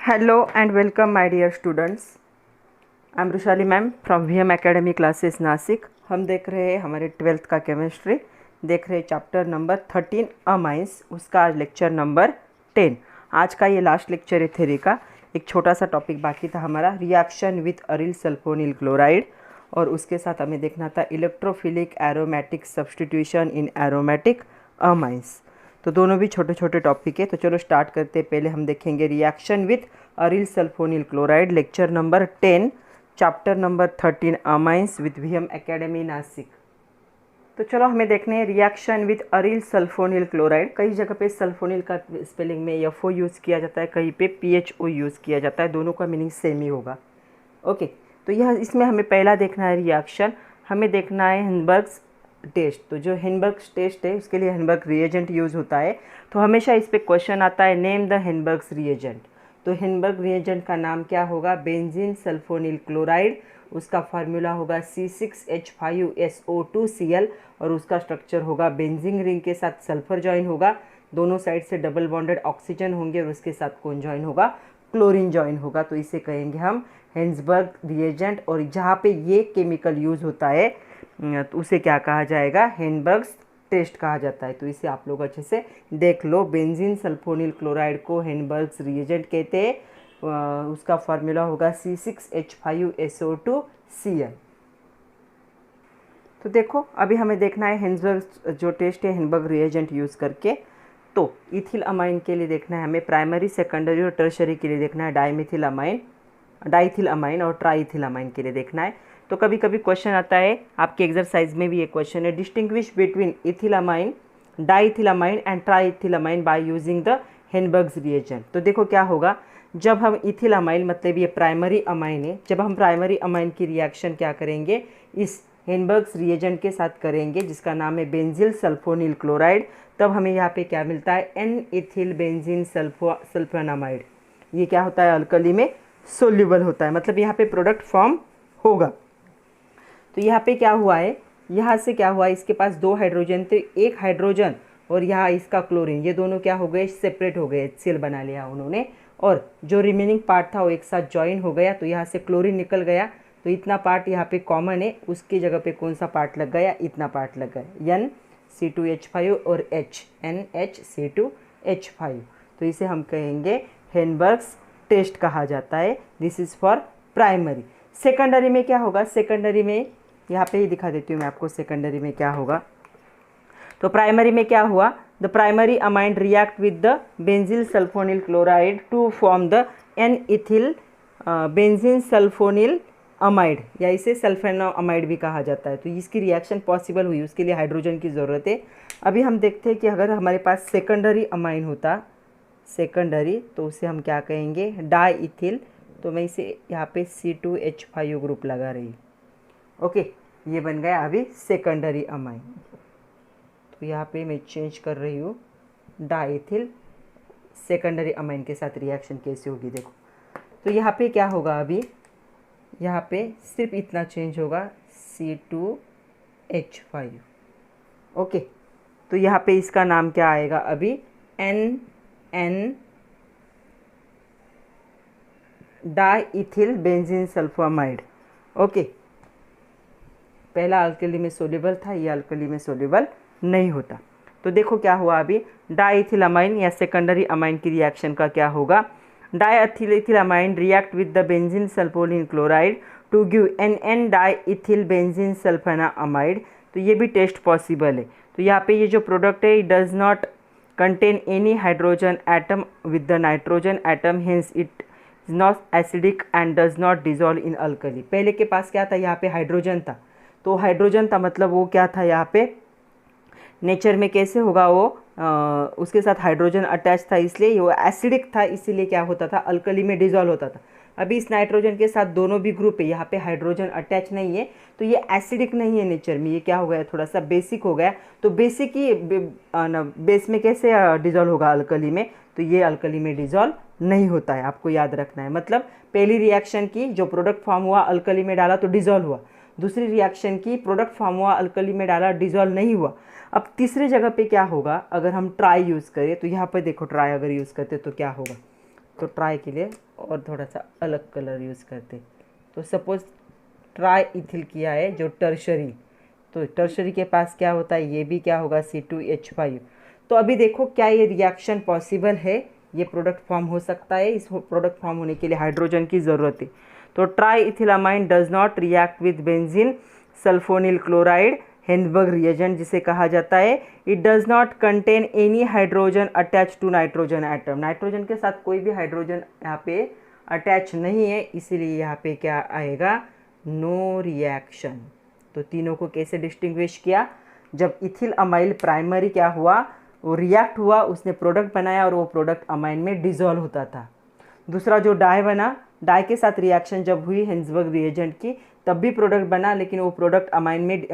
Hello and welcome my dear students. I am Rushali ma'am from VM academy classes Nashik. हम देख रहे हैं हमारे 12th का केमिस्ट्री, देख रहे हैं चैप्टर नंबर 13 अमाइंस, उसका आज लेक्चर नंबर 10। आज का ये लास्ट लेक्चर है थ्योरी का। एक छोटा सा टॉपिक बाकी था हमारा, reaction with aryl sulphonyl chloride, और उसके साथ हमें देखना था electrophilic aromatic substitution in aromatic amines. तो दोनों भी छोटे छोटे टॉपिक है। तो चलो स्टार्ट करते हैं। पहले हम देखेंगे reaction with aryl sulphonyl chloride, lecture number 10, chapter number 13 amines with VM academy Nashik. तो चलो हमें देखने हैं reaction with aryl sulphonyl chloride. कई जगह पे सल्फोनिल का स्पेलिंग में FO यूज़ किया जाता है, कहीं पे PHO यूज़ किया जाता है, दोनों का मीनिंग सेम ही होगा। ओके, तो यह इसमें हमें पहला देखना है रिएक्शन, हमें देखना है हिंडबर्ग्स टेस्ट। तो जो हिंडबर्ग्स टेस्ट है उसके लिए हिंडबर्ग रिएजेंट यूज़ होता है। तो हमेशा इस पे क्वेश्चन आता है, नेम द हिंडबर्ग्स रिएजेंट। तो हिंडबर्ग रिएजेंट का नाम क्या होगा? Benzene sulphonyl chloride. उसका फार्मूला होगा C6H5SO2Cl और उसका स्ट्रक्चर होगा बेंजीन रिंग के साथ सल्फर ज्वाइन होगा, दोनों साइड से डबल बॉन्डेड ऑक्सीजन होंगे और उसके साथ कौन ज्वाइन होगा? क्लोरीन ज्वाइन होगा। तो इसे कहेंगे हम हिंडबर्ग रिएजेंट। और जहाँ पे ये केमिकल यूज़ होता है तो उसे क्या कहा जाएगा? हिंडबर्ग्स टेस्ट कहा जाता है। तो इसे आप लोग अच्छे से देख लो। बेंजीन सल्फोनिल क्लोराइड को हिंडबर्ग्स रिएजेंट कहते हैं। उसका फार्मूला होगा C6H5SO2Cl। तो देखो अभी हमें देखना है हिंडबर्ग जो टेस्ट है हिंडबर्ग रिएजेंट यूज़ करके। तो इथिल अमाइन के लिए देखना है हमें, प्राइमरी सेकेंडरी और टर्शरी के लिए देखना है डाइमिथिल अमाइन, डाइथिल अमाइन और ट्राइथिल अमाइन के लिए देखना है। तो कभी कभी क्वेश्चन आता है, आपके एक्सरसाइज में भी एक क्वेश्चन है, distinguish between ethyl amine, diethyl amine and triethyl amine by using the Hinsberg's reagent. तो देखो क्या होगा, जब हम इथिल अमाइन मतलब ये प्राइमरी अमाइन है, जब हम प्राइमरी अमाइन की रिएक्शन क्या करेंगे? इस हिंडबर्ग्स रिएजेंट के साथ करेंगे जिसका नाम है बेंजील सल्फोनिल क्लोराइड, तब हमें यहाँ पे क्या मिलता है? N ethyl benzene sulphonamide. ये क्या होता है? अल्कली में सोल्यूबल होता है, मतलब यहाँ पे प्रोडक्ट फॉर्म होगा। तो यहाँ पे क्या हुआ है, यहाँ से क्या हुआ, इसके पास दो हाइड्रोजन थे, एक हाइड्रोजन और यहाँ इसका क्लोरीन, ये दोनों क्या हो गए? सेपरेट हो गए, HCl बना लिया उन्होंने, और जो रिमेनिंग पार्ट था वो एक साथ ज्वाइन हो गया। तो यहाँ से क्लोरीन निकल गया, तो इतना पार्ट यहाँ पे कॉमन है, उसकी जगह पे कौन सा पार्ट लग गया? इतना पार्ट लग गया, NC2H5 और H, NHC2H5। तो इसे हम कहेंगे हिंडबर्ग्स टेस्ट कहा जाता है। This is for primary. Secondary में क्या होगा? सेकेंडरी में यहाँ पे ही दिखा देती हूँ मैं आपको, सेकेंडरी में क्या होगा। तो प्राइमरी में क्या हुआ? The primary amine react with the benzyl sulphonyl chloride to form the N ethyl benzene sulphonyl amide, या इसे सल्फेनोअमाइड भी कहा जाता है। तो इसकी रिएक्शन पॉसिबल हुई, उसके लिए हाइड्रोजन की ज़रूरत है। अभी हम देखते हैं कि अगर हमारे पास सेकेंडरी अमाइन होता, सेकेंडरी, तो उसे हम क्या कहेंगे? Diethyl. तो मैं इसे यहाँ पे C2H5 ग्रुप लगा रही हूँ। ओके, ये बन गया अभी सेकेंडरी अमाइन। तो यहाँ पे मैं चेंज कर रही हूँ डाइथिल, सेकेंडरी अमाइन के साथ रिएक्शन कैसे होगी देखो। तो यहाँ पे क्या होगा? अभी यहाँ पे सिर्फ इतना चेंज होगा, C2H5। ओके, तो यहाँ पे इसका नाम क्या आएगा? अभी NN diethyl benzene sulphonamide. Okay, पहला अल्कली में सोल्यूबल था, ये अल्कली में सोल्यूबल नहीं होता। तो देखो क्या हुआ, अभी डाइथिल अमाइन या सेकेंडरी अमाइन की रिएक्शन का क्या होगा? Diethyl amine react with the benzene sulphonyl chloride to give NN diethyl benzene sulphonamide. तो ये भी टेस्ट पॉसिबल है। तो यहाँ पे ये जो प्रोडक्ट है, it does not contain any hydrogen atom with the nitrogen atom, hence it is not acidic and does not dissolve in alkali. पहले के पास क्या था? यहाँ पे हाइड्रोजन था, तो हाइड्रोजन था मतलब वो क्या था? यहाँ पे नेचर में कैसे होगा वो, उसके साथ हाइड्रोजन अटैच था, इसलिए वो एसिडिक था, इसीलिए क्या होता था? अल्कली में डिजॉल्व होता था। अभी इस नाइट्रोजन के साथ दोनों भी ग्रुप है, यहाँ पे हाइड्रोजन अटैच नहीं है, तो ये एसिडिक नहीं है नेचर में, ये क्या हो गया? थोड़ा सा बेसिक हो गया। तो बेसिक ही बेस में कैसे डिजॉल्व होगा? अल्कली में। तो ये अल्कली में डिजॉल्व नहीं होता है, आपको याद रखना है। मतलब पहली रिएक्शन की जो प्रोडक्ट फॉर्म हुआ, अल्कली में डाला तो डिजॉल्व हुआ। दूसरी रिएक्शन की प्रोडक्ट फॉर्म हुआ, अल्कली में डाला, डिजॉल्व नहीं हुआ। अब तीसरे जगह पे क्या होगा? अगर हम ट्राई यूज़ करें, तो यहाँ पर देखो ट्राई अगर यूज़ करते तो क्या होगा? तो ट्राई के लिए और थोड़ा सा अलग कलर यूज़ करते। तो सपोज ट्राई इथिल किया है जो टर्शरी, तो टर्शरी के पास क्या होता है, ये भी क्या होगा C2H5। तो अभी देखो क्या ये रिएक्शन पॉसिबल है, ये प्रोडक्ट फॉर्म हो सकता है। इस प्रोडक्ट फॉर्म होने के लिए हाइड्रोजन की ज़रूरत है। तो triethylamine does not react with benzene sulphonyl chloride, Hinsberg reagent जिसे कहा जाता है। It does not contain any hydrogen attach to nitrogen atom, nitrogen के साथ कोई भी हाइड्रोजन यहाँ पे अटैच नहीं है, इसीलिए यहाँ पे क्या आएगा, नो रिएक्शन। तो तीनों को कैसे डिस्टिंग्विश किया, जब इथिल अमाइल प्राइमरी क्या हुआ, वो रिएक्ट हुआ, उसने प्रोडक्ट बनाया और वो प्रोडक्ट अमाइन में डिजोल्व होता था। दूसरा जो डाई बना, डाई के साथ रिएक्शन जब हुई हेंसबर्ग रिएजेंट की, तब भी प्रोडक्ट बना, लेकिन वो प्रोडक्ट अमाइन में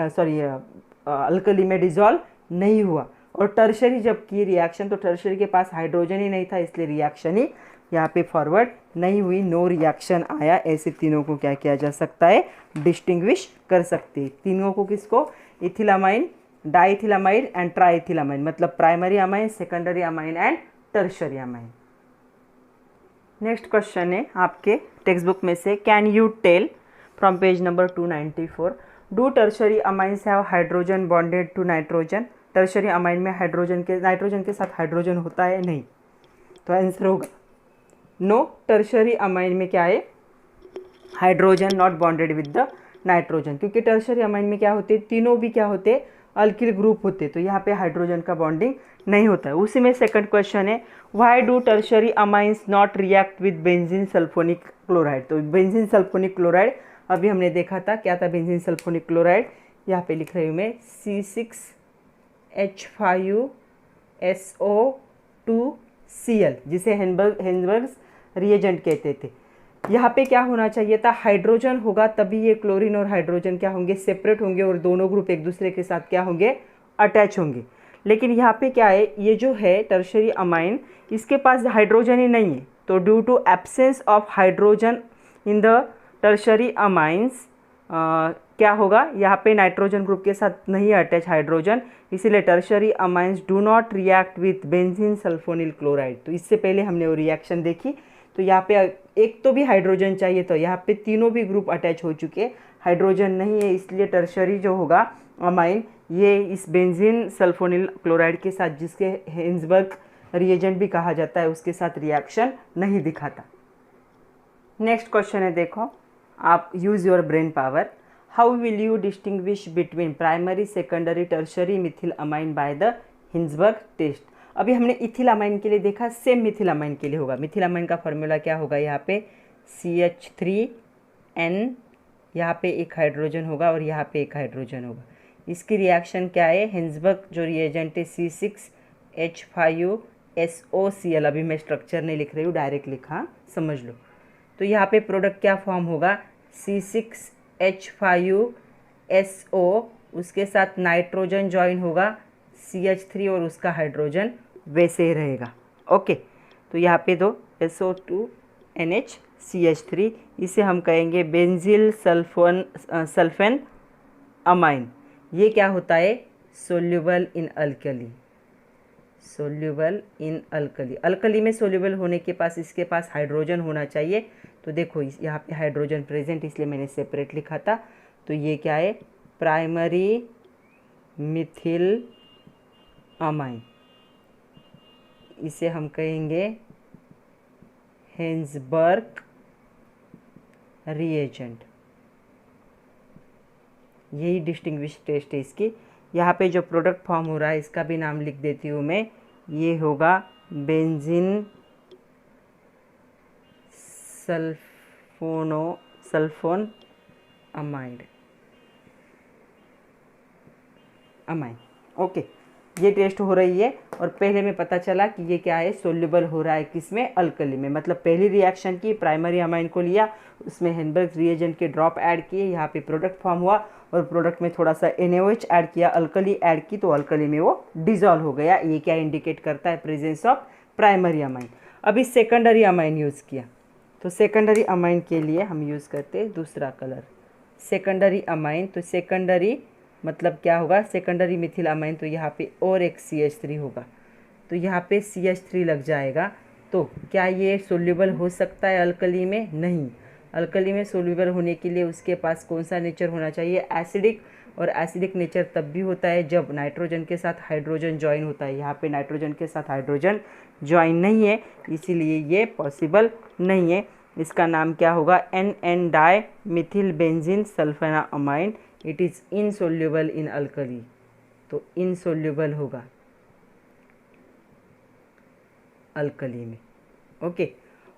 अल्कली में डिजोल्व नहीं हुआ। और टर्शरी जब की रिएक्शन, तो टर्शरी के पास हाइड्रोजन ही नहीं था, इसलिए रिएक्शन ही यहाँ पे फॉरवर्ड नहीं हुई, नो रिएक्शन आया। ऐसे तीनों को क्या किया जा सकता है, डिस्टिंग्विश कर सकते हैं। तीनों को किसको, इथिलामाइन, डाइथिलामाइन एंड ट्राइथिलामाइन, मतलब primary amine, secondary amine and tertiary amine. Next question है आपके टेक्स्ट बुक में से, can you tell from page number 294, do tertiary amines have hydrogen bonded to nitrogen. Tertiary amine में नाइट्रोजन के साथ हाइड्रोजन होता है, नहीं। तो आंसर होगा नो, टर्शरी अमाइन में क्या है, hydrogen not bonded with the nitrogen, क्योंकि टर्शरी अमाइन में क्या होते, तीनों भी क्या होते, अल्किल ग्रुप होते, तो यहाँ पे हाइड्रोजन का बॉन्डिंग नहीं होता है। उसी में सेकंड क्वेश्चन है, why do tertiary amines not react with benzene sulphonic chloride. तो बेंजीन सल्फोनिक क्लोराइड अभी हमने देखा था, क्या था बेंजीन सल्फोनिक क्लोराइड, यहाँ पे लिख रही हूँ मैं, C6H5SO2Cl, जिसे हेंसबर्ग रिएजेंट कहते थे। यहाँ पे क्या होना चाहिए था, हाइड्रोजन होगा तभी ये क्लोरीन और हाइड्रोजन क्या होंगे, सेपरेट होंगे और दोनों ग्रुप एक दूसरे के साथ क्या होंगे, अटैच होंगे। लेकिन यहाँ पे क्या है, ये जो है टर्शरी अमाइन, इसके पास हाइड्रोजन ही नहीं है। तो due to absence of hydrogen in the tertiary amines क्या होगा, यहाँ पे नाइट्रोजन ग्रुप के साथ नहीं अटैच हाइड्रोजन, इसीलिए tertiary amines do not react with benzene sulphonyl chloride. तो इससे पहले हमने वो रिएक्शन देखी, तो यहाँ पे एक तो भी हाइड्रोजन चाहिए, तो यहाँ पे तीनों भी ग्रुप अटैच हो चुके, हाइड्रोजन नहीं है, इसलिए टर्शरी जो होगा अमाइन, ये इस बेंजीन सल्फोनिल क्लोराइड के साथ, जिसके हेंसबर्ग रिएजेंट भी कहा जाता है, उसके साथ रिएक्शन नहीं दिखाता। नेक्स्ट क्वेश्चन है, देखो आप use your brain power, how will you distinguish between primary, secondary, tertiary methyl amine by the Hinsberg test. अभी हमने इथिल अमाइन के लिए देखा, सेम मिथिल अमाइन के लिए होगा। मिथिल अमाइन का फॉर्मूला क्या होगा, यहाँ पे CH3N, यहाँ पे एक हाइड्रोजन होगा और यहाँ पे एक हाइड्रोजन होगा। इसकी रिएक्शन क्या है, हिंसबर्ग जो रिएजेंट है C6H5SOCl, अभी मैं स्ट्रक्चर नहीं लिख रही हूँ, डायरेक्ट लिखा, समझ लो। तो यहाँ पे प्रोडक्ट क्या फॉर्म होगा, C6H5SO, उसके साथ नाइट्रोजन ज्वाइन होगा CH3 और उसका हाइड्रोजन वैसे ही रहेगा। ओके, तो यहाँ पे दो SO2NH CH3, इसे हम कहेंगे बेंजील सल्फेन अमाइन। ये क्या होता है, soluble in alkali, soluble in alkali. Alkali में सोल्यूबल होने के पास इसके पास हाइड्रोजन होना चाहिए। तो देखो यहाँ पे हाइड्रोजन प्रेजेंट, इसलिए मैंने सेपरेट लिखा था। तो ये क्या है, प्राइमरी मिथिल अमाइन, इसे हम कहेंगे हेंसबर्ग रिएजेंट। यही डिस्टिंग्विश टेस्ट है इसकी। यहाँ पे जो प्रोडक्ट फॉर्म हो रहा है, इसका भी नाम लिख देती हूँ मैं, ये होगा बेंजीन सल्फोन अमाइन। ओके, ये टेस्ट हो रही है और पहले में पता चला कि ये क्या है, सोल्यूबल हो रहा है किसमें, अल्कली में। मतलब पहली रिएक्शन की, प्राइमरी अमाइन को लिया, उसमें हेंसबर्ग रिएजेंट के ड्रॉप ऐड किए, यहाँ पे प्रोडक्ट फॉर्म हुआ और प्रोडक्ट में थोड़ा सा NaOH ऐड किया, अल्कली ऐड की, तो अल्कली में वो डिजॉल्व हो गया। ये क्या इंडिकेट करता है, प्रेजेंस ऑफ प्राइमरी अमाइन। अभी सेकेंडरी अमाइन यूज़ किया, तो सेकेंडरी अमाइन के लिए हम यूज़ करते हैं दूसरा कलर, सेकेंडरी अमाइन। तो सेकेंडरी मतलब क्या होगा, सेकेंडरी मिथिल अमाइन, तो यहाँ पे और एक CH3 होगा, तो यहाँ पे CH3 लग जाएगा। तो क्या ये सोल्यूबल हो सकता है अल्कली में? नहीं। अल्कली में सोल्यूबल होने के लिए उसके पास कौन सा नेचर होना चाहिए? एसिडिक। और एसिडिक नेचर तब भी होता है जब नाइट्रोजन के साथ हाइड्रोजन ज्वाइन होता है। यहाँ पे नाइट्रोजन के साथ हाइड्रोजन ज्वाइन नहीं है, इसीलिए ये पॉसिबल नहीं है। इसका नाम क्या होगा? NN dimethyl benzene sulphonamide. It is insoluble in alkali, तो इनसोल्यूबल होगा अल्कली में। ओके।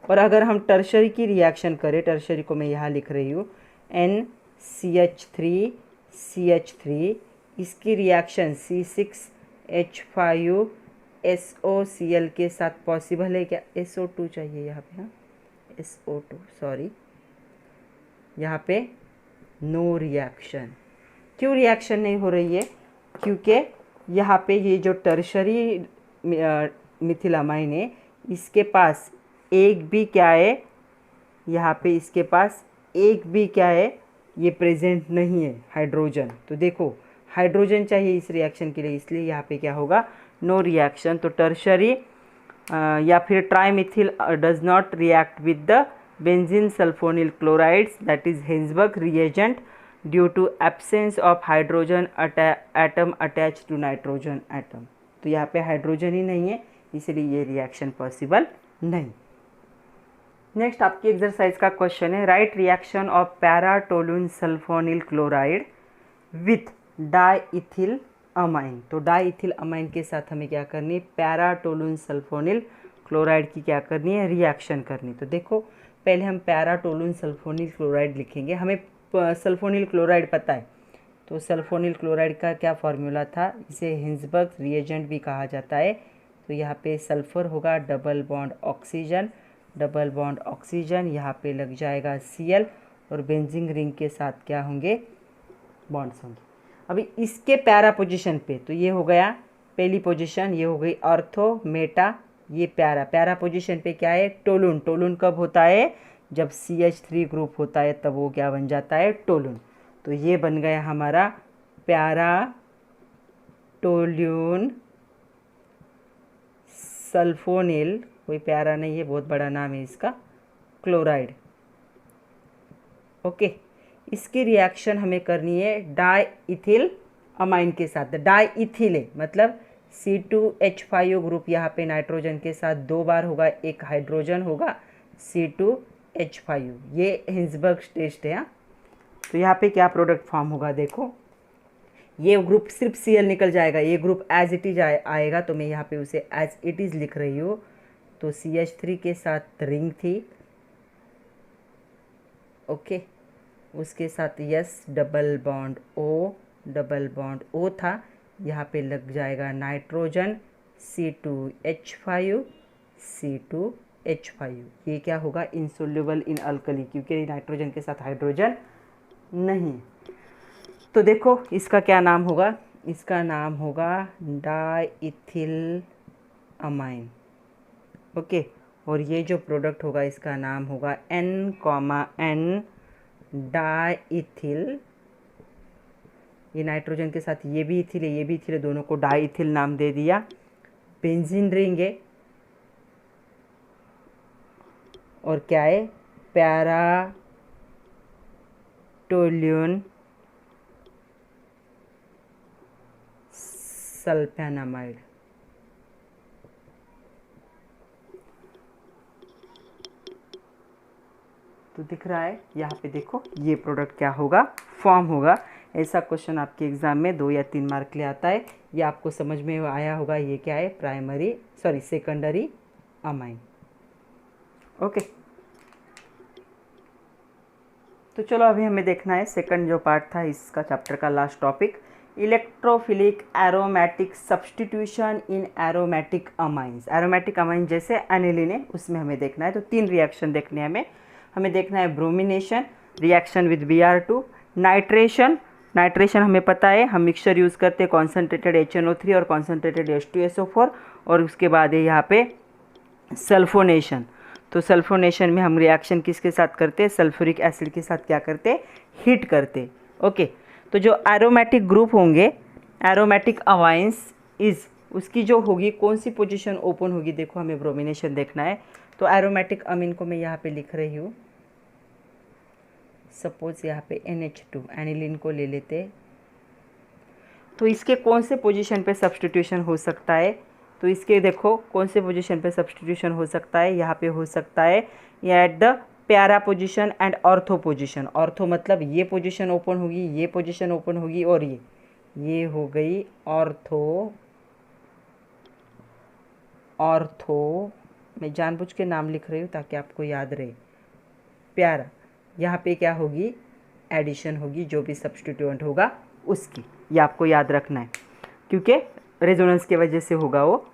और अगर हम टर्शरी की रिएक्शन करें, टर्शरी को मैं यहाँ लिख रही हूँ NCH3CH3, इसकी रिएक्शन C6H5SOCl के साथ पॉसिबल है क्या? SO2 चाहिए यहाँ पे, हाँ SO2 सॉरी, यहाँ पे नो रिएक्शन। क्यों रिएक्शन नहीं हो रही है? क्योंकि यहाँ पे ये जो टर्शरी मिथिलामाइन है, इसके पास एक भी क्या है, यहाँ पे इसके पास एक भी क्या है, ये प्रेजेंट नहीं है हाइड्रोजन। तो देखो हाइड्रोजन चाहिए इस रिएक्शन के लिए, इसलिए यहाँ पे क्या होगा? No reaction. तो टर्शरी या फिर trimethyl does not react with the benzene sulphonyl chlorides, that is Hinsberg reagent, due to absence of hydrogen atom attach to nitrogen atom. तो यहाँ पे हाइड्रोजन ही नहीं है, इसलिए ये रिएक्शन पॉसिबल नहीं। नेक्स्ट आपकी एक्सरसाइज का क्वेश्चन है, write reaction of paratoluene sulphonyl chloride with diethyl amine. तो डाइथिल अमाइन के साथ हमें क्या करनी है? पैराटोलून सल्फोनिल क्लोराइड की क्या करनी है? रिएक्शन करनी। तो देखो पहले हम पैराटोलून सल्फोनिल क्लोराइड लिखेंगे। हमें सल्फोनिल क्लोराइड पता है, तो सल्फोनिल क्लोराइड का क्या फॉर्मूला था? इसे हिंसबर्ग रिएजेंट भी कहा जाता है। तो यहाँ पे सल्फर होगा, double bond oxygen, double bond oxygen, यहाँ पे लग जाएगा Cl, और बेंजीन रिंग के साथ क्या होंगे? बॉन्ड्स होंगे। अभी इसके पैरा पोजीशन पे, तो ये हो गया पहली पोजीशन, ये हो गई ऑर्थो मेटा, ये पैरा। पैरा पोजीशन पे क्या है? टोलून। टोलून कब होता है? जब CH3 ग्रुप होता है, तब वो क्या बन जाता है? टोलून। तो ये बन गया हमारा पैराटोलून सल्फोनिल, कोई प्यारा नहीं है, बहुत बड़ा नाम है इसका, क्लोराइड। ओके। इसकी रिएक्शन हमें करनी है डाइथिल अमाइन के साथ। डाइथिल है मतलब C2H5O ग्रुप यहाँ पे नाइट्रोजन के साथ 2 बार होगा, एक हाइड्रोजन होगा C2H5O। ये हिंसबर्ग टेस्ट है। हाँ, तो यहाँ पे क्या प्रोडक्ट फॉर्म होगा? देखो ये ग्रुप सिर्फ Cl निकल जाएगा, ये ग्रुप एज इट इज आएगा, तो मैं यहाँ पे उसे एज इट इज लिख रही हूँ। तो CH3 के साथ रिंग थी, ओके, उसके साथ यस डबल बॉन्ड O था, यहाँ पे लग जाएगा नाइट्रोजन C2H5, ये क्या होगा? इनसोल्यूबल इन अल्कली, क्योंकि नाइट्रोजन के साथ हाइड्रोजन नहीं। तो देखो इसका क्या नाम होगा? इसका नाम होगा डाइथिल अमाइन। ओके। और ये जो प्रोडक्ट होगा इसका नाम होगा N डाइथिल। ये नाइट्रोजन के साथ ये भी इथिल है, ये भी इथिल है, दोनों को डाइथिल नाम दे दिया। बेंजीन रिंग है, और क्या है? पैराटोलून सल्फोनामाइड। तो दिख रहा है यहाँ पे, देखो ये प्रोडक्ट क्या होगा? फॉर्म होगा। ऐसा क्वेश्चन आपके एग्जाम में 2 या 3 मार्क के लिए आता है। ये आपको समझ में आया होगा ये क्या है? Secondary amine. ओके। तो चलो अभी हमें देखना है सेकंड जो पार्ट था इसका चैप्टर का last topic, electrophilic aromatic substitution in aromatic amines. Aromatic amine जैसे एनिलीन है, उसमें हमें देखना है। तो 3 रिएक्शन देखने हैं हमें देखना है bromination, reaction with Br2, nitration. Nitration हमें पता है, हम मिक्सचर यूज़ करते हैं कॉन्सेंट्रेटेड HNO3 और कॉन्सेंट्रेटेड H2SO4, और उसके बाद है यहाँ पे सल्फोनेशन। तो सल्फोनेशन में हम रिएक्शन किसके साथ करते हैं? सल्फ्यूरिक एसिड के साथ क्या करते? हीट करते। ओके। तो जो एरोमेटिक ग्रुप होंगे, एरोमेटिक अमाइंस इज उसकी जो होगी कौन सी पोजीशन ओपन होगी, देखो हमें ब्रोमिनेशन देखना है। तो एरोमेटिक अमीन को मैं यहाँ पे लिख रही हूँ, सपोज यहाँ पे NH2 एनिलीन को ले लेते, तो इसके कौन से पोजीशन पे सब्स्टिट्यूशन हो सकता है। तो इसके देखो कौन से पोजीशन पे सब्स्टिट्यूशन हो सकता है, यहाँ पे हो सकता है एट द प्यारा position and ortho position. Ortho मतलब ये पोजीशन ओपन होगी, ये पोजीशन ओपन होगी, और ये हो गई ऑर्थो। ऑर्थो मैं जानबूझ के नाम लिख रही हूँ ताकि आपको याद रहे। प्यारा, यहाँ पे क्या होगी, एडिशन होगी, जो भी सब्स्टिट्यूएंट होगा उसकी, ये आपको याद रखना है क्योंकि रेजोनेंस की वजह से होगा वो।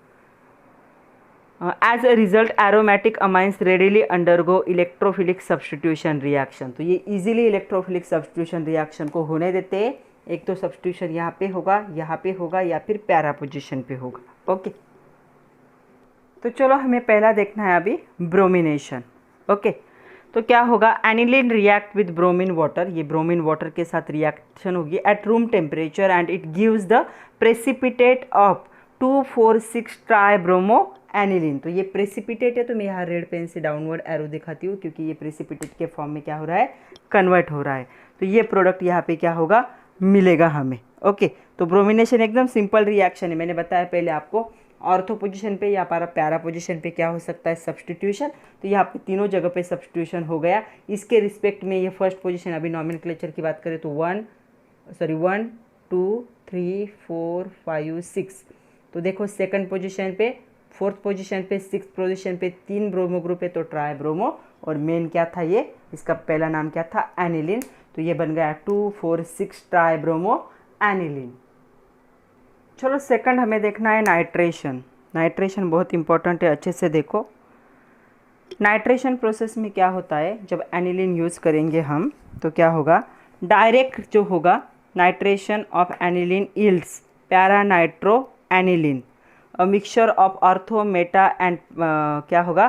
As a result aromatic amines readily undergo electrophilic substitution reaction. तो ये इजीली इलेक्ट्रोफिलिक सब्स्टिट्यूशन रिएक्शन को होने देते हैं। एक तो सब्स्टिट्यूशन यहाँ पे होगा या फिर प्यारा पोजीशन पे होगा। ओके, तो चलो हमें पहला देखना है अभी ब्रोमिनेशन। ओके, तो क्या होगा, aniline react with bromine water, ये ब्रोमीन वाटर के साथ रिएक्शन होगी at room temperature and it gives the precipitate of 2,4,6 tribromo aniline. तो ये प्रेसिपिटेट है, तो मैं यहाँ रेड पेन से डाउनवर्ड एरो दिखाती हूँ क्योंकि ये प्रेसिपिटेट के फॉर्म में क्या हो रहा है, कन्वर्ट हो रहा है। तो ये प्रोडक्ट यहाँ पे क्या होगा, मिलेगा हमें। ओके, तो ब्रोमिनेशन एकदम सिंपल रिएक्शन है। मैंने बताया पहले आपको ऑर्थो पोजीशन पे या प्यारा पोजीशन पे क्या हो सकता है, सब्स्टिट्यूशन। तो यहाँ पे तीनों जगह पे सब्स्टिट्यूशन हो गया। इसके रिस्पेक्ट में ये फर्स्ट पोजीशन, अभी नॉमेनक्लेचर की बात करें तो 1, 2, 3, 4, 5, 6। तो देखो सेकंड पोजीशन पे, फोर्थ पोजीशन पे, सिक्स पोजीशन पे 3 ब्रोमो ग्रुप है तो ट्राई ब्रोमो, और मेन क्या था ये, इसका पहला नाम क्या था, एनिलीन। तो ये बन गया 2,4,6 ट्राई ब्रोमो एनिलीन। चलो सेकंड हमें देखना है नाइट्रेशन। नाइट्रेशन बहुत इंपॉर्टेंट है, अच्छे से देखो। नाइट्रेशन प्रोसेस में क्या होता है, जब एनिलीन यूज़ करेंगे हम तो क्या होगा, डायरेक्ट जो होगा nitration of aniline yields para nitro aniline, a mixture of ortho Meta and क्या होगा,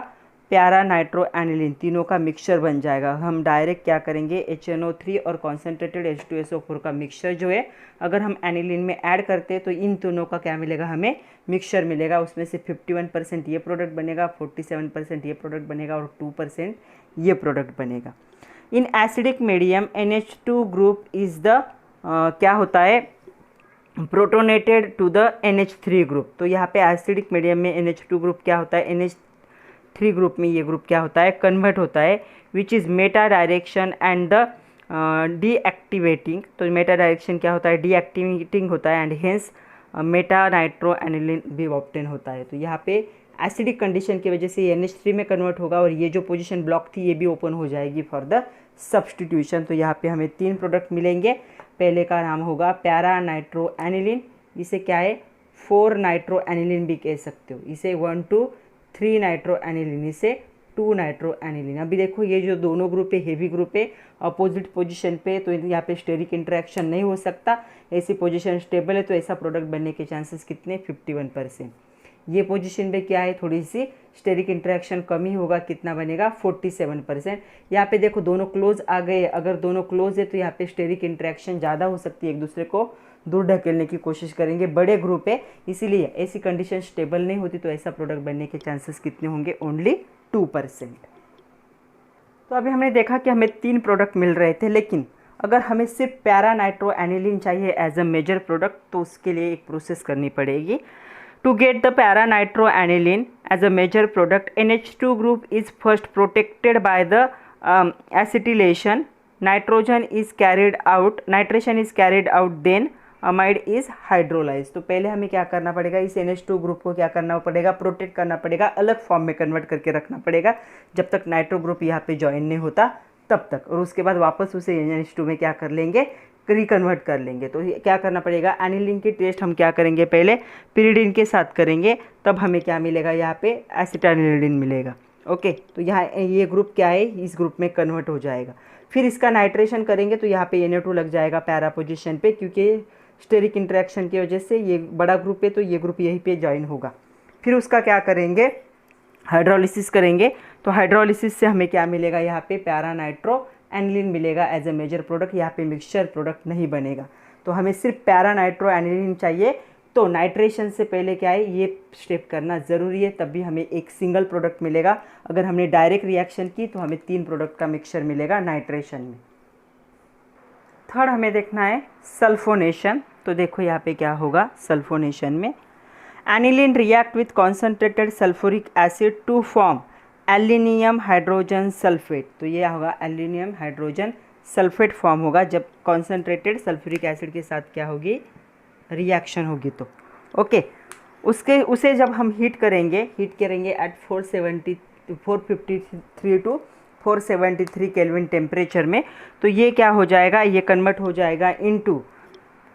प्यारा नाइट्रो एनिलीन, तीनों का मिक्सचर बन जाएगा। हम डायरेक्ट क्या करेंगे, HNO3 और कॉन्सेंट्रेटेड H2SO4 का मिक्सचर जो है अगर हम एनिलीन में ऐड करते हैं तो इन दोनों का क्या मिलेगा, हमें मिक्सचर मिलेगा। उसमें से 51% ये प्रोडक्ट बनेगा, 47% ये प्रोडक्ट बनेगा और 2% ये प्रोडक्ट बनेगा। In acidic medium NH2 group is the क्या होता है, protonated to the NH3 group. तो यहाँ पे एसिडिक मीडियम में NH2 ग्रुप क्या होता है, NH3 ग्रुप में ये ग्रुप क्या होता है, कन्वर्ट होता है, which is Meta direction and the deactivating. तो मेटा डायरेक्शन क्या होता है, डीएक्टिवेटिंग होता है and hence Meta nitro aniline भी ऑब्टेन होता है। तो यहाँ पे एसिडिक कंडीशन की वजह से ये NH3 में कन्वर्ट होगा और ये जो पोजीशन ब्लॉक थी ये भी ओपन हो जाएगी फॉर द सब्स्टिट्यूशन। तो यहाँ पे हमें 3 प्रोडक्ट मिलेंगे। पहले का नाम होगा पैरा नाइट्रो एनिलीन, इसे क्या है 4 नाइट्रो एनिलीन भी कह सकते हो, इसे 1 to 3 नाइट्रो एनिलीन, इसे 2 नाइट्रो एनिलीन। अभी देखो ये जो दोनों ग्रुप है हेवी ग्रुप है, अपोजिट पोजीशन पे, तो यहाँ पे स्टेरिक इंटरेक्शन नहीं हो सकता। ऐसी पोजीशन स्टेबल है तो ऐसा प्रोडक्ट बनने के चांसेस कितने, 51%। ये पोजीशन पे क्या है, थोड़ी सी स्टेरिक इंटरेक्शन कमी होगा, कितना बनेगा, 47%। यहाँ पे देखो दोनों क्लोज आ गए, अगर दोनों क्लोज है तो यहाँ पे स्टेरिक इंटरेक्शन ज़्यादा हो सकती है, एक दूसरे को दूर ढकेलने की कोशिश करेंगे, बड़े ग्रुप है इसीलिए। ऐसी कंडीशन स्टेबल नहीं होती तो ऐसा प्रोडक्ट बनने के चांसेस कितने होंगे, ओनली 2%। तो अभी हमने देखा कि हमें 3 प्रोडक्ट मिल रहे थे, लेकिन अगर हमें सिर्फ पैरा नाइट्रो एनिलीन चाहिए एज अ मेजर प्रोडक्ट तो उसके लिए एक प्रोसेस करनी पड़ेगी। To get the para-nitro aniline as a major product, NH2 group is first protected by the acetylation. Nitration is carried out, then amide is hydrolyzed. तो पहले हमें क्या करना पड़ेगा, इस NH2 ग्रुप को क्या करना पड़ेगा, प्रोटेक्ट करना पड़ेगा, अलग फॉर्म में कन्वर्ट करके रखना पड़ेगा जब तक नाइट्रो ग्रुप यहाँ पे ज्वाइन नहीं होता तब तक, और उसके बाद वापस उसे NH2 में क्या कर लेंगे, रिकन्वर्ट कर लेंगे। तो क्या करना पड़ेगा, एनिलीन की टेस्ट हम क्या करेंगे, पहले पिरिडीन के साथ करेंगे, तब हमें क्या मिलेगा, यहाँ पे एसिटानिलीन मिलेगा। ओके, तो यहाँ ये ग्रुप क्या है, इस ग्रुप में कन्वर्ट हो जाएगा। फिर इसका नाइट्रेशन करेंगे तो यहाँ पे Na2 लग जाएगा पैरा पोजिशन पे, क्योंकि स्टेरिक इंटरेक्शन की वजह से ये बड़ा ग्रुप है तो ये ग्रुप यहीं पे ज्वाइन होगा। फिर उसका क्या करेंगे, हाइड्रोलिसिस करेंगे। तो हाइड्रोलिसिस से हमें क्या मिलेगा, यहाँ पे पैरा नाइट्रो एनिलीन मिलेगा एज ए मेजर प्रोडक्ट, यहाँ पे मिक्सचर प्रोडक्ट नहीं बनेगा। तो हमें सिर्फ पैरा नाइट्रो एनिलीन चाहिए तो नाइट्रेशन से पहले क्या है, ये स्टेप करना ज़रूरी है, तब भी हमें एक सिंगल प्रोडक्ट मिलेगा। अगर हमने डायरेक्ट रिएक्शन की तो हमें 3 प्रोडक्ट का मिक्सचर मिलेगा नाइट्रेशन में। थर्ड हमें देखना है सल्फोनेशन। तो देखो यहाँ पे क्या होगा सल्फोनेशन में, aniline react with concentrated sulphuric acid to form aluminium hydrogen sulphate. तो ये होगा एल्युमिनियम हाइड्रोजन सल्फेट फॉर्म होगा जब कॉन्सेंट्रेटेड सल्फ्यूरिक एसिड के साथ क्या होगी, रिएक्शन होगी। तो ओके, उसे जब हम हीट करेंगे एट 453 टू 473 केल्विन टेम्परेचर में, तो ये क्या हो जाएगा, ये कन्वर्ट हो जाएगा इनटू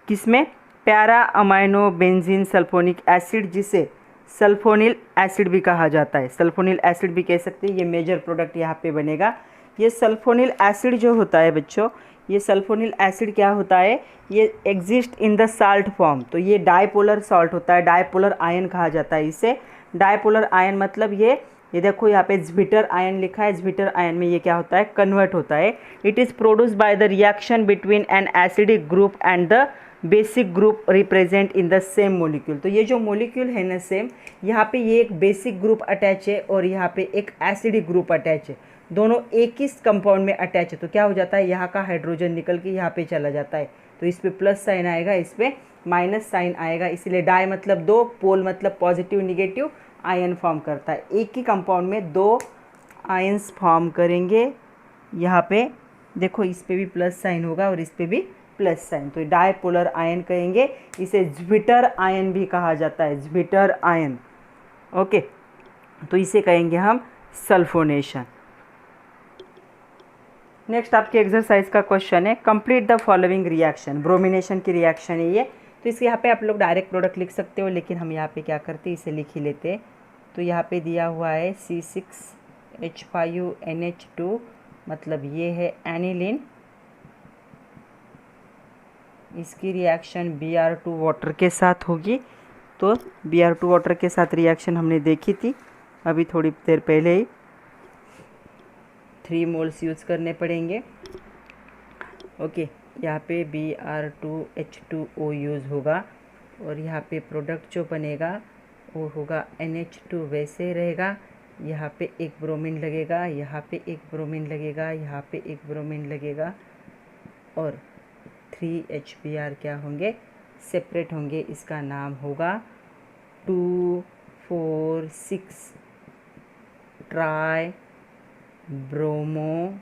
किसमें, para amino benzene sulphonic acid, जिसे सल्फोनिल एसिड भी कहा जाता है। सल्फोनिल एसिड भी कह सकते हैं। ये मेजर प्रोडक्ट यहाँ पे बनेगा। ये सल्फोनिल एसिड जो होता है बच्चों, ये सल्फोनिल एसिड क्या होता है, ये exist in the salt form. तो ये डाइपोलर सॉल्ट होता है, डाइपोलर आयन कहा जाता है इसे। डाइपोलर आयन मतलब ये देखो यहाँ पे ज्विटर आयन लिखा है, ज्विटर आयन में ये क्या होता है, कन्वर्ट होता है। It is produce by the reaction between an acidic group and the basic group represent in the same molecule. तो ये जो मोलिक्यूल है ना सेम, यहाँ पे ये एक बेसिक ग्रुप अटैच है और यहाँ पे एक एसिडिक ग्रुप अटैच है, दोनों एक ही कंपाउंड में अटैच है। तो क्या हो जाता है, यहाँ का हाइड्रोजन निकल के यहाँ पे चला जाता है, तो इस पे प्लस साइन आएगा, इस पे माइनस साइन आएगा। इसलिए डाई मतलब 2, पोल मतलब पॉजिटिव निगेटिव, आयन फॉर्म करता है। एक ही कंपाउंड में 2 आयन्स फॉर्म करेंगे। यहाँ पे देखो इस पे भी प्लस साइन होगा और इस पे भी प्लस साइन, तो डाइपोलर आयन कहेंगे। इसे ज्विटर आयन भी कहा जाता है, ज्विटर आयन। ओके, तो इसे कहेंगे हम सल्फोनेशन। नेक्स्ट आपके एक्सरसाइज का क्वेश्चन है, complete the following reaction. Bromination की रिएक्शन है ये। तो इसके यहाँ पे आप लोग डायरेक्ट प्रोडक्ट लिख सकते हो, लेकिन हम यहाँ पे क्या करते हैं, इसे लिख ही लेते हैं। तो यहाँ पे दिया हुआ है C6H5NH2, मतलब ये है एनिलीन। इसकी रिएक्शन Br2 वाटर के साथ होगी। तो Br2 वाटर के साथ रिएक्शन हमने देखी थी अभी थोड़ी देर पहले ही। 3 मोल्स यूज़ करने पड़ेंगे। ओके, यहाँ पे Br2H2O यूज़ होगा और यहाँ पे प्रोडक्ट जो बनेगा वो होगा NH2, वैसे रहेगा। यहाँ पे एक ब्रोमीन लगेगा, यहाँ पे एक ब्रोमीन लगेगा, यहाँ पे एक ब्रोमीन लगेगा और 3 HBr क्या होंगे, सेपरेट होंगे। इसका नाम होगा 2,4,6 ट्राई ब्रोमो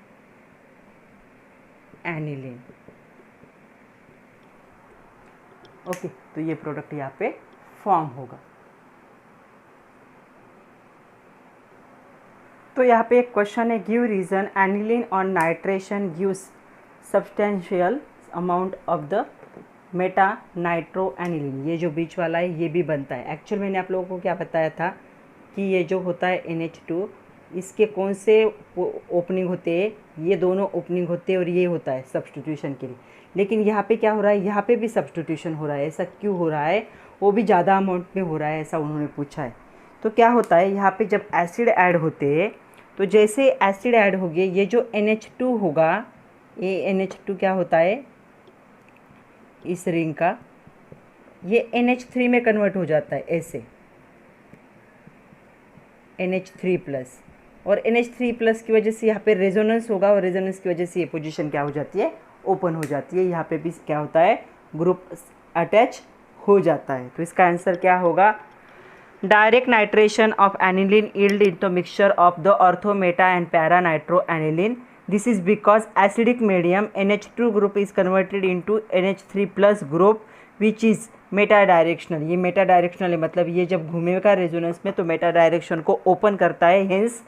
एनिलीन। ओके, तो ये प्रोडक्ट यहाँ पे फॉर्म होगा। तो यहाँ पे एक क्वेश्चन है, give reason aniline on nitration gives substantial amount of the meta nitro aniline. ये जो बीच वाला है ये भी बनता है। एक्चुअल मैंने आप लोगों को क्या बताया था कि ये जो होता है NH2, इसके कौन से ओपनिंग होते हैं, ये दोनों ओपनिंग होते हैं और ये होता है सब्स्टिट्यूशन के लिए। लेकिन यहाँ पे क्या हो रहा है, यहाँ पे भी सब्स्टिट्यूशन हो रहा है। ऐसा क्यों हो रहा है, वो भी ज़्यादा अमाउंट में हो रहा है, ऐसा उन्होंने पूछा है। तो क्या होता है, यहाँ पे जब एसिड ऐड होते हैं, तो जैसे एसिड ऐड हो गए, ये जो NH2 होगा, ये NH2 क्या होता है, इस रिंग का, ये NH3 में कन्वर्ट हो जाता है ऐसे, NH3+। और NH3+ की वजह से यहाँ पे रेजोनेंस होगा और रेजोनेंस की वजह से ये पोजीशन क्या हो जाती है, ओपन हो जाती है। यहाँ पे भी क्या होता है, ग्रुप अटैच हो जाता है। तो इसका आंसर क्या होगा, direct nitration of aniline yield into mixture of the ortho, Meta and para nitro aniline. This is because acidic medium NH2 group is converted into NH3+ group which is Meta directional. ये Meta directional है, मतलब ये जब घूमेगा resonance में तो Meta direction को open करता है। Hence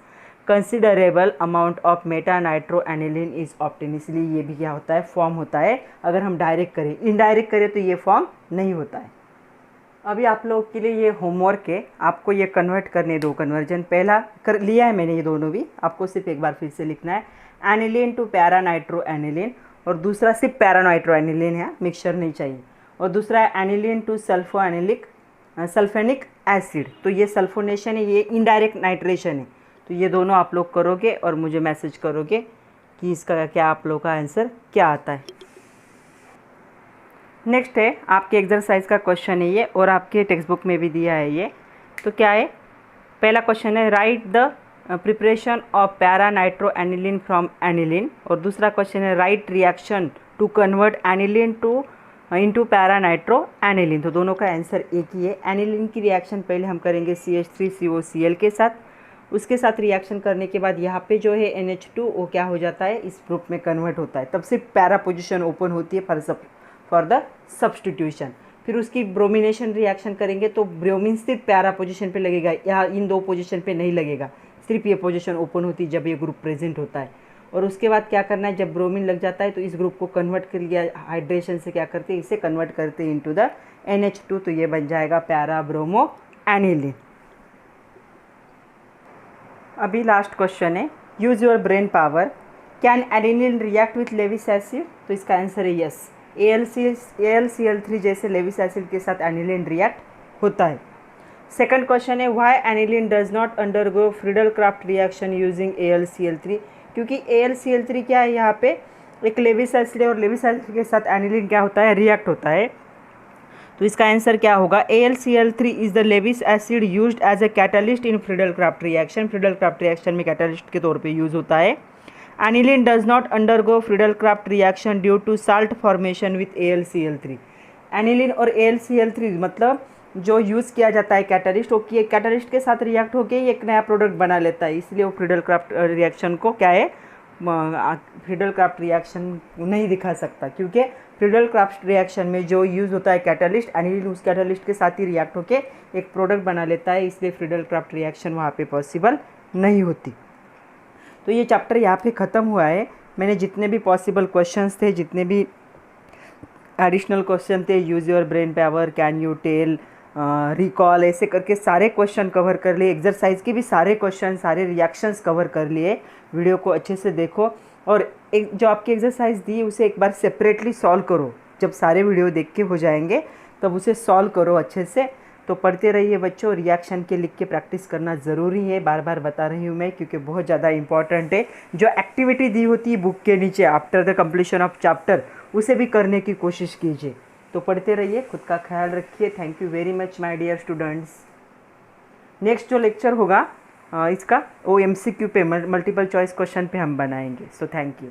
considerable amount of Meta nitro aniline is obtain. इसलिए ये भी क्या होता है, फॉर्म होता है। अगर हम डायरेक्ट करें, इनडायरेक्ट करें तो ये फॉर्म नहीं होता है। अभी आप लोगों के लिए ये होमवर्क है, आपको ये कन्वर्ट करने दो। कन्वर्जन पहला कर लिया है मैंने, ये दोनों भी आपको सिर्फ एक बार फिर से लिखना है, aniline to para nitro aniline. और दूसरा सिर्फ पैरा नाइट्रो एनिलीन है, मिक्सचर नहीं चाहिए। और दूसरा है एनिलीन टू सल्फेनिक एसिड। तो ये सल्फोनेशन है, ये इनडायरेक्ट नाइट्रेशन है। तो ये दोनों आप लोग करोगे और मुझे मैसेज करोगे कि इसका क्या आप लोग का आंसर क्या आता है। नेक्स्ट है आपके एक्सरसाइज का क्वेश्चन है ये, और आपके टेक्स्ट बुक में भी दिया है ये। तो क्या है, पहला क्वेश्चन है write the preparation of para nitro aniline from aniline, और दूसरा क्वेश्चन है write reaction to convert aniline to into para nitro aniline. तो दोनों का आंसर एक ही है। एनिलीन की रिएक्शन पहले हम करेंगे CH3COCl के साथ, उसके साथ रिएक्शन करने के बाद यहाँ पे जो है NH2 वो क्या हो जाता है, इस ग्रुप में कन्वर्ट होता है, तब से पैरा पोजिशन ओपन होती है फॉर द सब्सटीट्यूशन। फिर उसकी ब्रोमिनेशन रिएक्शन करेंगे तो ब्रोमीन सिर्फ पैरा पोजीशन पे लगेगा, यहाँ इन दो पोजीशन पे नहीं लगेगा, सिर्फ ये पोजीशन ओपन होती है जब ये ग्रुप प्रेजेंट होता है। और उसके बाद क्या करना है, जब ब्रोमीन लग जाता है तो इस ग्रुप को कन्वर्ट कर लिया, हाइड्रेशन से क्या करते हैं, इसे कन्वर्ट करते हैं इनटू द NH2, तो ये बन जाएगा पैरा ब्रोमो एनिलीन। अभी लास्ट क्वेश्चन है, use your brain power, can aniline react with Lewis acid. तो इसका आंसर है यस, AlCl3 जैसे लेविस एसिड के साथ एनिलीन रिएक्ट होता है। सेकंड क्वेश्चन है why aniline does not undergo Friedel Craft reaction using AlCl3, क्योंकि AlCl3 क्या है, यहाँ पे एक लेविस एसिड है और लेविस एसिड के साथ एनिलीन क्या होता है, रिएक्ट होता है। तो इसका आंसर क्या होगा, AlCl3 is the Lewis acid used as a catalyst in Friedel Craft reaction. Friedel Craft reaction में कैटलिस्ट के तौर पे यूज होता है। Aniline does not undergo Friedel Craft reaction due to salt formation with AlCl3। Aniline और AlCl3 मतलब जो use किया जाता है कैटलिस्ट, वो कैटलिस्ट के साथ रिएक्ट होकर एक नया प्रोडक्ट बना लेता है, इसलिए वो फ्रीडल क्राफ्ट रिएक्शन को क्या है, फ्रीडल क्राफ्ट रिएक्शन नहीं दिखा सकता, क्योंकि फ्रीडल क्राफ्ट रिएक्शन में जो यूज़ होता है कैटलिस्ट, एनिलीन उस कैटलिस्ट के साथ ही रिएक्ट होकर एक प्रोडक्ट बना लेता है, इसलिए फ्रीडल क्राफ्ट रिएक्शन वहाँ पे पॉसिबल नहीं होती। तो ये चैप्टर यहाँ पे ख़त्म हुआ है। मैंने जितने भी पॉसिबल क्वेश्चंस थे, जितने भी एडिशनल क्वेश्चन थे, use your brain power, can you tell, recall, ऐसे करके सारे क्वेश्चन कवर कर लिए। एक्सरसाइज के भी सारे क्वेश्चन, सारे रिएक्शंस कवर कर लिए। वीडियो को अच्छे से देखो, और एक जो आपकी एक्सरसाइज दी उसे एक बार सेपरेटली सॉल्व करो। जब सारे वीडियो देख के हो जाएंगे तब उसे सॉल्व करो अच्छे से। तो पढ़ते रहिए बच्चों, रिएक्शन के लिख के प्रैक्टिस करना ज़रूरी है, बार बार बता रही हूँ मैं, क्योंकि बहुत ज़्यादा इंपॉर्टेंट है। जो एक्टिविटी दी होती है बुक के नीचे after the completion of chapter, उसे भी करने की कोशिश कीजिए। तो पढ़ते रहिए, खुद का ख्याल रखिए। Thank you very much my dear students. Next जो लेक्चर होगा इसका वो MCQ पे, मल्टीपल चॉइस क्वेश्चन पे हम बनाएंगे। So thank you.